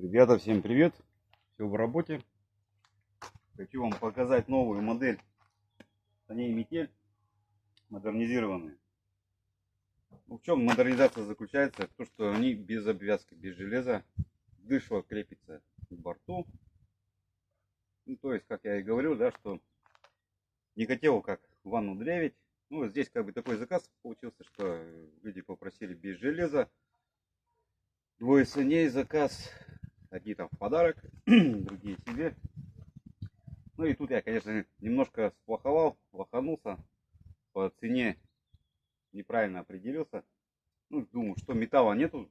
Ребята, всем привет! Все в работе. Хочу вам показать новую модель саней Метель, модернизированные. В чем модернизация заключается? То, что они без обвязки, без железа. Дышло крепится к борту. То есть, как я и говорил, да, что не хотел как ванну дрявить. Здесь как бы такой заказ получился, что люди попросили без железа. Двое саней заказ. Одни там в подарок, другие себе. И тут я, конечно, немножко лоханулся по цене, неправильно определился. Думаю, что металла нету,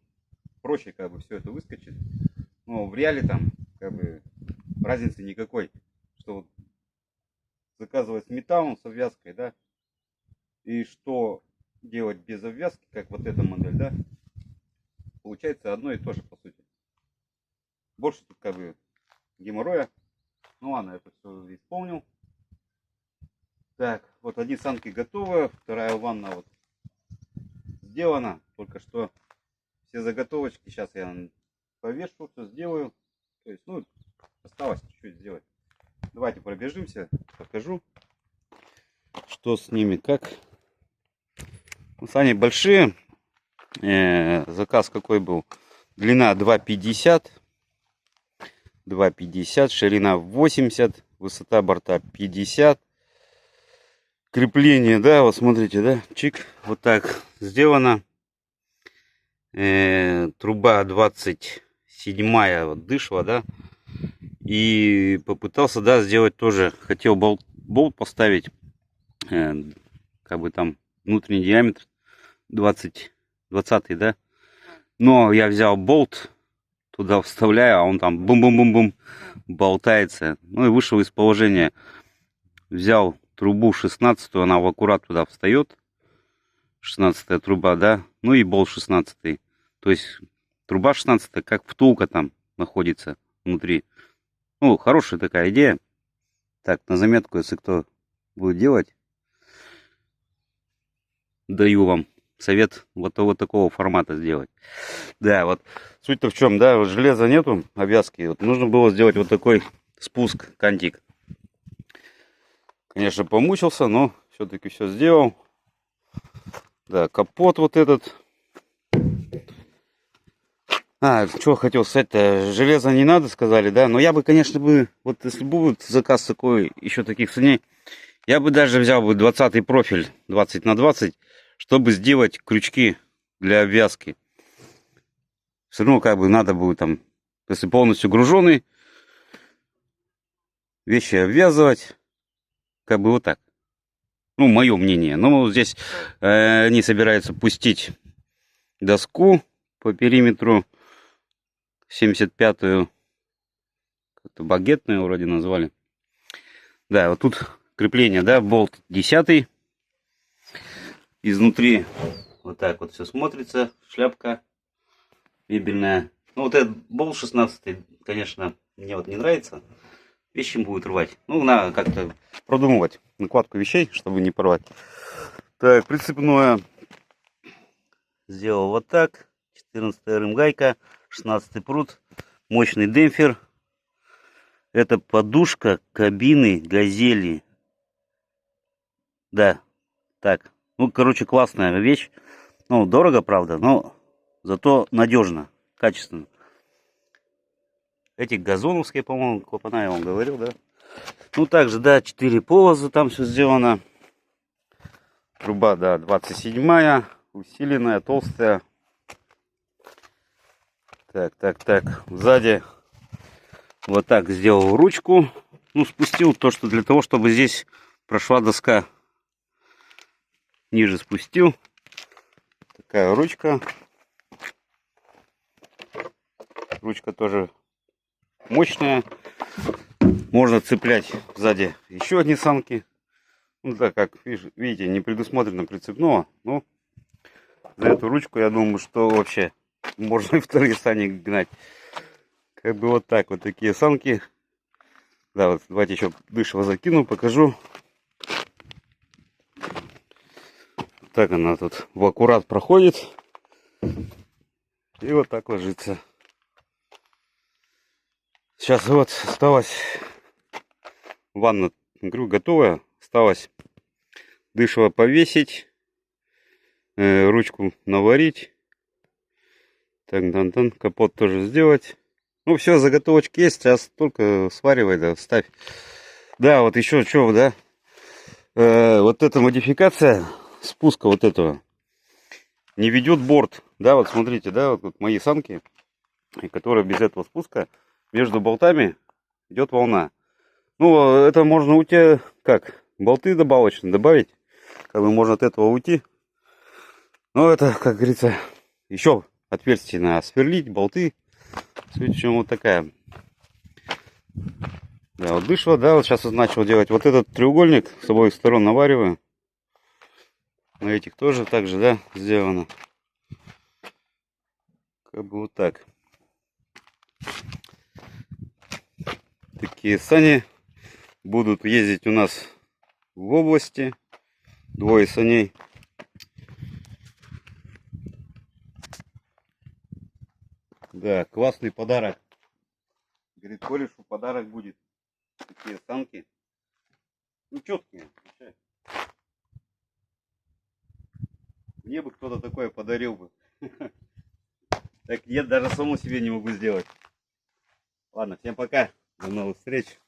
проще как бы все это выскочит. Но в реале там как бы разницы никакой, что вот заказывать с металлом, с обвязкой, да, и что делать без обвязки, как вот эта модель, да, получается одно и то же по сути. Больше тут как бы геморроя. Ну ладно, это все исполнил. Так, вот одни санки готовы, вторая ванна вот сделана. Только что все заготовочки сейчас я повешу, все сделаю. То есть, осталось чуть-чуть сделать. Давайте пробежимся, покажу, что с ними, как. Сани большие. Заказ какой был? Длина 2,50. 2,50, ширина 80, высота борта 50. Крепление, да, вот смотрите, да, чик, вот так сделано. Труба 27-я, вот дышла, да. И попытался, да, сделать тоже, хотел болт поставить, как бы там внутренний диаметр 20, да. Но я взял болт, туда вставляю, а он там бум-бум-бум-бум болтается. И вышел из положения. Взял трубу 16-ю, она в аккурат туда встает. 16-я труба, да. И болт 16-й. То есть труба 16-я, как втулка там находится внутри. Хорошая такая идея. Так, на заметку, если кто будет делать, даю вам совет вот такого формата сделать. Да, вот суть-то в чем, да, вот железа нету, обвязки. Вот нужно было сделать вот такой спуск, кантик. Конечно, помучился, но все-таки все сделал. Да, капот вот этот. Что хотел сказать-то, железа не надо, сказали, да, но я бы, конечно, вот если будет заказ такой, еще таких саней, я бы даже взял бы 20-й профиль, 20 на 20, чтобы сделать крючки для обвязки. Все равно как бы надо будет там, если полностью груженный, вещи обвязывать, как бы вот так. Мое мнение. Но здесь они собираются пустить доску по периметру 75-ю, как-то багетную вроде назвали. Да, вот тут крепление, да, болт 10-й. Изнутри вот так вот все смотрится, шляпка мебельная. Вот этот болт 16-й, конечно, мне вот не нравится. Вещи будет рвать. Надо как-то продумывать накладку вещей, чтобы не порвать. Так, прицепное сделал вот так. 14-я рымгайка, 16-й прут, мощный демпфер. Это подушка кабины газели. Да, так. Короче, классная вещь. Дорого, правда, но зато надежно, качественно. Эти газоновские, по-моему, клапана, я вам говорил, да. Также, да, 4 полоза, там все сделано. Труба, да, 27-я, усиленная, толстая. Так. Сзади вот так сделал ручку. Спустил то, что для того, чтобы здесь прошла доска. Ниже спустил. Такая ручка. Ручка тоже мощная. Можно цеплять сзади еще одни санки. Так как, видите, не предусмотрено прицепного. Но за эту ручку, я думаю, что вообще можно и вторые сани гнать. Как бы вот так, вот такие санки. Да, вот давайте еще дышло закину, покажу. Так она тут в аккурат проходит. И вот так ложится. Сейчас вот осталось ванна, говорю, готовая. Осталось дышло повесить, ручку наварить. Так, дан-дан, капот тоже сделать. Ну, все, заготовочки есть, сейчас только сваривай, да, ставь. Да, вот еще что, да, вот эта модификация спуска вот этого не ведет борт. Да, вот смотрите, да, вот мои санки, которые без этого спуска, между болтами идет волна. Ну, это можно у тебя как, болты добавочно добавить, как бы можно от этого уйти. Но это, как говорится, еще отверстие на сверлить, болты. Суть в чем вот такая. Да, вот дышло, да, вот сейчас вот начал делать вот этот треугольник, с обоих сторон навариваю. На этих тоже так же, да, сделано. Как бы вот так. Такие сани будут ездить у нас в области. Двое саней. Да, классный подарок. Говорит, корешу подарок будет. Такие санки. Ну, четкие. Мне бы кто-то такое подарил бы. Так я даже самому себе не могу сделать. Ладно, всем пока. До новых встреч.